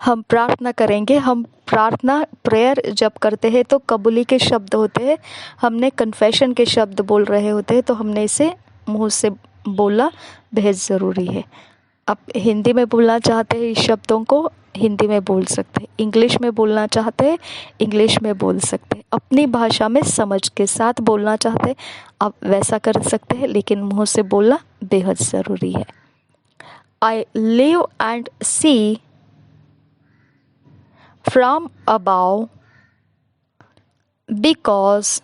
हम प्रार्थना करेंगे। हम प्रार्थना प्रेयर जब करते हैं तो कबूली के शब्द होते हैं, हमने कन्फेशन के शब्द बोल रहे होते हैं, तो हमने इसे मुंह से बोलना बेहद ज़रूरी है। आप हिंदी में बोलना चाहते हैं इस शब्दों को हिंदी में बोल सकते हैं, इंग्लिश में बोलना चाहते हैं इंग्लिश में बोल सकते हैं, अपनी भाषा में समझ के साथ बोलना चाहते हैं आप वैसा कर सकते हैं, लेकिन मुंह से बोलना बेहद ज़रूरी है। I live and see from above because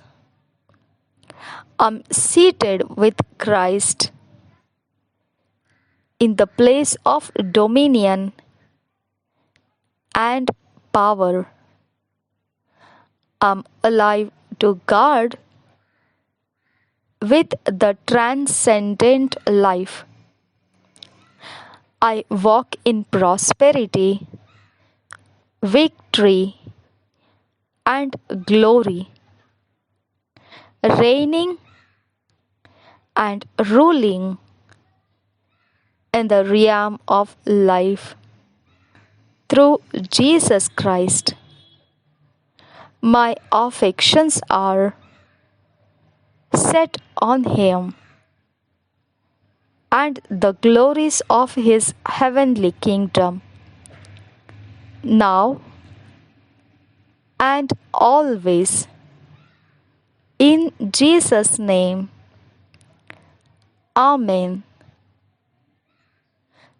I'm seated with Christ in the place of dominion and power. I'm alive to God with the transcendent life. I walk in prosperity, victory, and glory, reigning and ruling in the realm of life through Jesus Christ. My affections are set on Him and the glories of His heavenly kingdom, now and always. In Jesus' name, आमीन।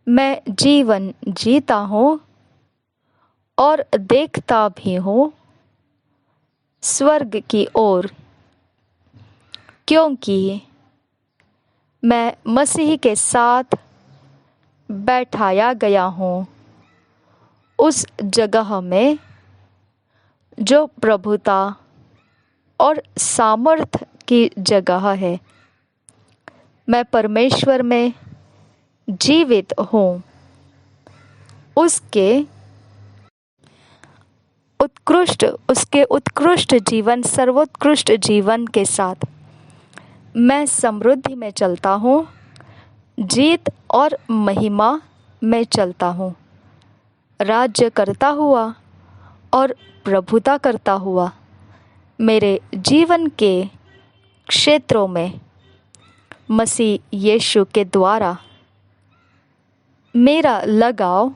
मैं जीवन जीता हूँ और देखता भी हूँ स्वर्ग की ओर, क्योंकि मैं मसीह के साथ बैठाया गया हूँ उस जगह में जो प्रभुता और सामर्थ्य की जगह है। मैं परमेश्वर में जीवित हूँ, उसके उत्कृष्ट जीवन, सर्वोत्कृष्ट जीवन के साथ मैं समृद्धि में चलता हूँ, जीत और महिमा में चलता हूँ, राज्य करता हुआ और प्रभुता करता हुआ मेरे जीवन के क्षेत्रों में मसीह यीशु के द्वारा मेरा लगाव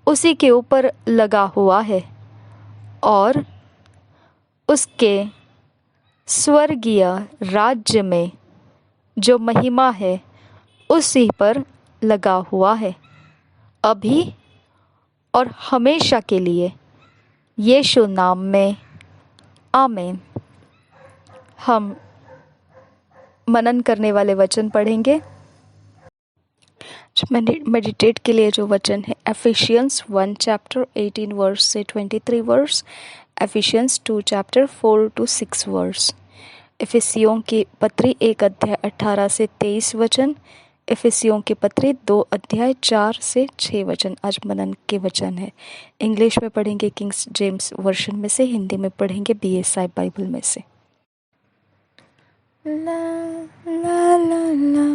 उसी के ऊपर लगा हुआ है और उसके स्वर्गीय राज्य में जो महिमा है उसी पर लगा हुआ है, अभी और हमेशा के लिए। यीशु नाम में आमीन। हम मनन करने वाले वचन पढ़ेंगे। मेडिटेट के लिए जो वचन है एफिशियंस 1 चैप्टर 18 वर्स से 23 verse, Ephesians 2 chapter 4 to 6 verse, इफिसियों की पत्री 1 अध्याय 18 से 23 वचन, इफिसियों की पत्री 2 अध्याय 4 से 6 वचन आज मनन के वचन है। इंग्लिश में पढ़ेंगे किंग्स जेम्स वर्जन में से, हिंदी में पढ़ेंगे बीएसआई बाइबल में से। ला ला ला ला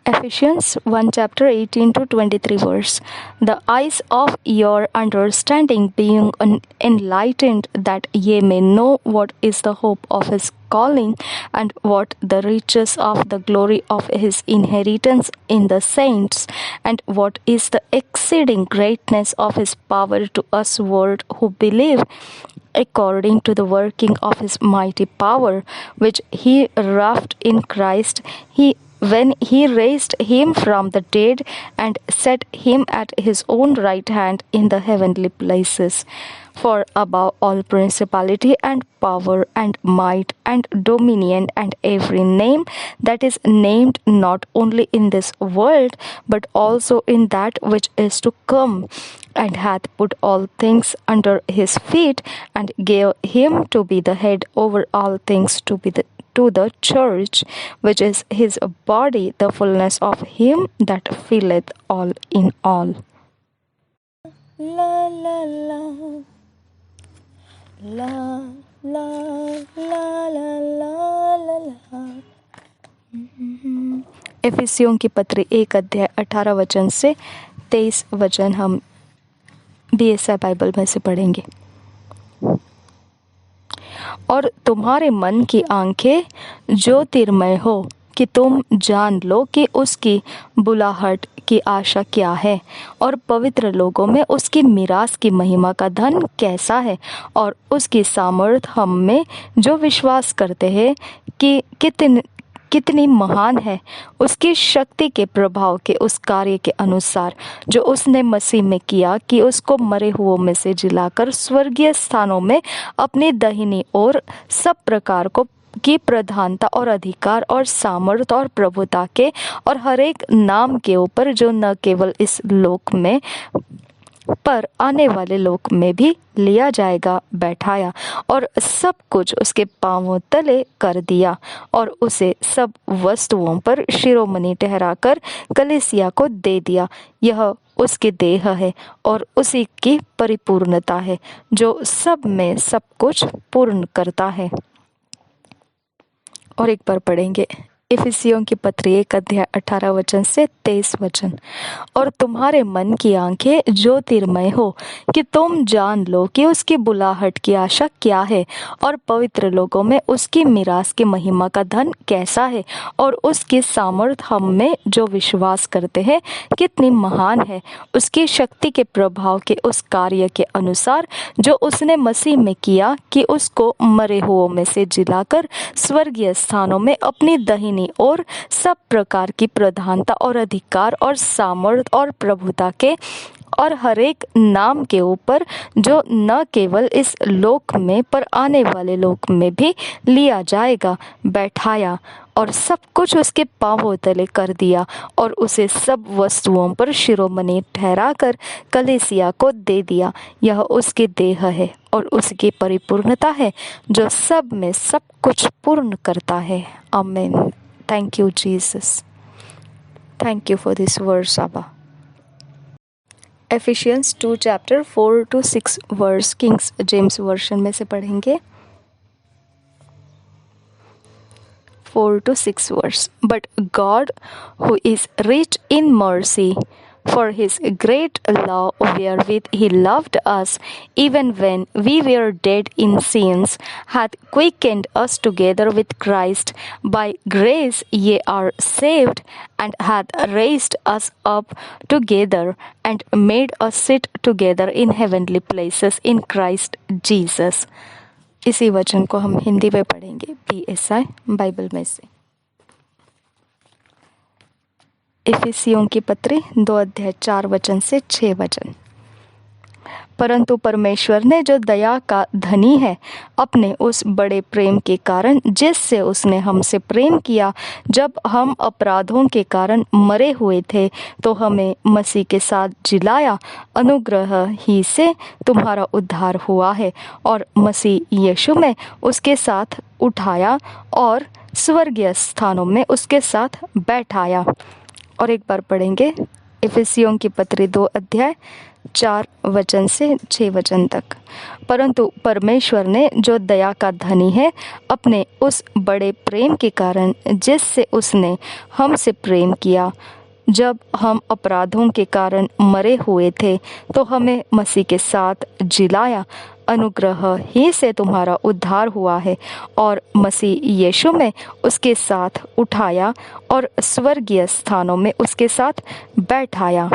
Ephesians 1 chapter 18 to 23 verse. The eyes of your understanding being enlightened, that ye may know what is the hope of his calling, and what the riches of the glory of his inheritance in the saints, and what is the exceeding greatness of his power to us world who believe, according to the working of his mighty power, which he wrought in Christ, when he raised him from the dead and set him at his own right hand in the heavenly places. For above all principality and power and might and dominion and every name that is named, not only in this world, but also in that which is to come, and hath put all things under his feet, and gave him to be the head over all things to the church, which is his body, the fullness of him that filleth all in all. La la la ला ला ला ला ला ला ला। इफिसियों की पत्री 1 अध्याय 18 वचन से 23 वचन हम BSI Bible में से पढ़ेंगे। और तुम्हारे मन की आंखें ज्योतिर्मय हो कि तुम जान लो कि उसकी बुलाहट की आशा क्या है और पवित्र लोगों में उसकी मीरास की महिमा का धन कैसा है और उसकी सामर्थ हम में जो विश्वास करते हैं कि कितनी महान है उसकी शक्ति के प्रभाव के उस कार्य के अनुसार जो उसने मसीह में किया कि उसको मरे हुओं में से जिलाकर स्वर्गीय स्थानों में अपनी दाहिनी ओर सब प्रकार को की प्रधानता और अधिकार और सामर्थ और प्रभुता के और हर एक नाम के ऊपर जो न केवल इस लोक में पर आने वाले लोक में भी लिया जाएगा बैठाया और सब कुछ उसके पांवों तले कर दिया और उसे सब वस्तुओं पर शिरोमणि ठहराकर कलीसिया को दे दिया। यह उसकी देह है और उसी की परिपूर्णता है जो सब में सब कुछ पूर्ण करता है। और एक बार पढ़ेंगे इफिसियों की पत्री 1 अध्याय 18 वचन से 23 वचन। और तुम्हारे मन की आंखें ज्योतिर्मय हो कि तुम जान लो कि उसकी बुलाहट की आशा क्या है और पवित्र लोगों में उसकी मीरास की महिमा का धन कैसा है और उसकी सामर्थ हम में जो विश्वास करते हैं कितनी महान है उसकी शक्ति के प्रभाव के उस कार्य के अनुसार जो उसने मसीह में किया कि उसको मरे हुओं में से जिलाकर स्वर्गीय स्थानों में अपनी दाहिनी और सब प्रकार की प्रधानता और अधिकार और सामर्थ और प्रभुता के और हर एक नाम के ऊपर जो न केवल इस लोक में पर आने वाले लोक में भी लिया जाएगा बैठाया और सब कुछ उसके पांवों तले कर दिया और उसे सब वस्तुओं पर शिरोमणि ठहराकर कलीसिया को दे दिया। यह उसकी देह है और उसकी परिपूर्णता है जो सब में सब कुछ पूर्ण करता है। आमीन। Thank you, Jesus. Thank you for this verse, Abba. Ephesians 2 chapter 4 to 6 verse King James version में से पढ़ेंगे 4 to 6 verse. But God, who is rich in mercy, for his great love wherewith he loved us, even when we were dead in sins, hath quickened us together with Christ. By grace ye are saved, and hath raised us up together, and made us sit together in heavenly places in Christ Jesus. इसी वचन को हम हिंदी में पढ़ेंगे BSI Bible में से। इफिसियों की पत्री 2 अध्याय 4 वचन से 6 वचन। परंतु परमेश्वर ने जो दया का धनी है अपने उस बड़े प्रेम के कारण जिससे उसने हमसे प्रेम किया जब हम अपराधों के कारण मरे हुए थे तो हमें मसीह के साथ जिलाया। अनुग्रह ही से तुम्हारा उद्धार हुआ है और मसीह यीशु में उसके साथ उठाया और स्वर्गीय स्थानों में उसके साथ बैठाया। और एक बार पढ़ेंगे इफिसियों की पत्री 2 अध्याय 4 वचन से 6 वचन तक। परंतु परमेश्वर ने जो दया का धनी है अपने उस बड़े प्रेम के कारण जिससे उसने हमसे प्रेम किया जब हम अपराधों के कारण मरे हुए थे तो हमें मसीह के साथ जिलाया। अनुग्रह ही से तुम्हारा उद्धार हुआ है और मसीह यीशु में उसके साथ उठाया और स्वर्गीय स्थानों में उसके साथ बैठाया।